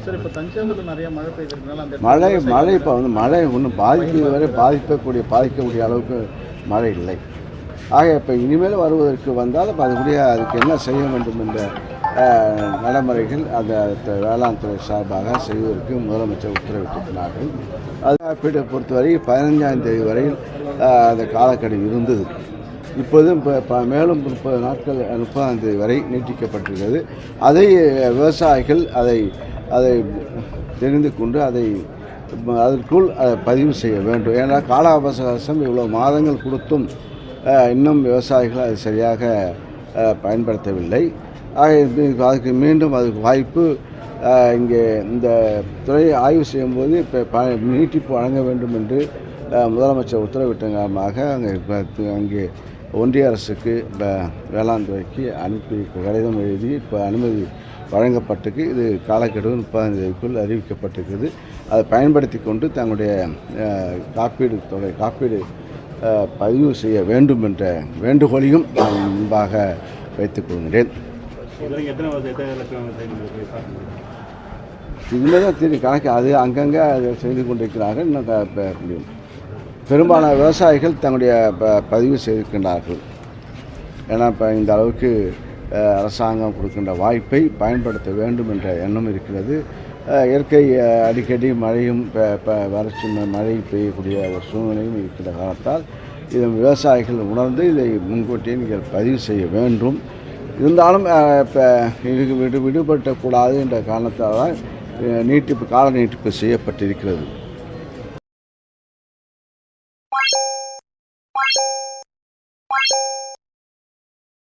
Sir, இப்போ தஞ்சாவூரில் நிறைய மழை பெய்திருக்கனால அந்த மழை இப்போ மழை ஒன்றும் பாதிக்கக்கூடிய அளவுக்கு மழை இல்லை. ஆக இப்போ இனிமேல் வருவதற்கு வந்தால் அதுக்கு என்ன செய்ய வேண்டும் என்ற நடைமுறைகள் அந்த வேளாண் துறை சார்பாக செய்வதற்கு முதலமைச்சர் உத்தரவிட்டிருக்கிறார்கள். அது காப்பீட்டை பொறுத்தவரை 15ஆம் தேதி வரையில் அந்த காலக்கெடு இருந்தது. இப்போதும் மேலும் 30 நாட்கள் 30ஆம் தேதி வரை நீட்டிக்கப்பட்டிருக்கிறது. அதை விவசாயிகள் அதை தெரிந்து கொண்டு அதற்குள் பதிவு செய்ய வேண்டும். ஏன்னா கால அவகாசம் இவ்வளோ மாதங்கள் கொடுத்தும் இன்னும் விவசாயிகள் அதை சரியாக பயன்படுத்தவில்லை. அதுக்கு மீண்டும் அதுக்கு வாய்ப்பு இங்கே இந்த துறையை ஆய்வு செய்யும்போது இப்போ நீட்டிப்பு வழங்க வேண்டும் என்று முதலமைச்சர் உத்தரவிட்ட காரணமாக அங்கே ஒன்றிய அரசுக்கு வேளாண் துறைக்கு அனுப்பி கடிதம் எழுதி இப்போ அனுமதி வழங்கப்பட்டிருக்கு. இது காலக்கெடு 30ஆம் தேதிக்குள் அறிவிக்கப்பட்டிருக்குது. அதை பயன்படுத்தி கொண்டு தங்களுடைய காப்பீடு பதிவு செய்ய வேண்டும் என்ற வேண்டுகோளையும் நான் முன்பாக வைத்துக் கொள்கிறேன். இனிமேல் தான் தெரியும் கணக்கு, அது அங்கங்கே செய்து கொண்டிருக்கிறார்கள். இன்னும் பெரும்பாலான விவசாயிகள் தங்களுடைய பதிவு செய்திருக்கின்றார்கள். ஏன்னா இப்போ இந்த அளவுக்கு அரசாங்கம் கொடுக்கின்ற வாய்ப்பை பயன்படுத்த வேண்டும் என்ற எண்ணம் இருக்கிறது. இயற்கை அடிக்கடி மழையும் வறட்சி மழை பெய்யக்கூடிய ஒரு சூழ்நிலையும் இருக்கின்ற காரணத்தால் இதை விவசாயிகள் உணர்ந்து இதை முன்கூட்டியே நீங்கள் பதிவு செய்ய வேண்டும். இருந்தாலும் இப்போ இதுக்கு விடுபட்டக்கூடாது என்ற காரணத்தால் கால நீட்டிப்பு செய்யப்பட்டிருக்கிறது.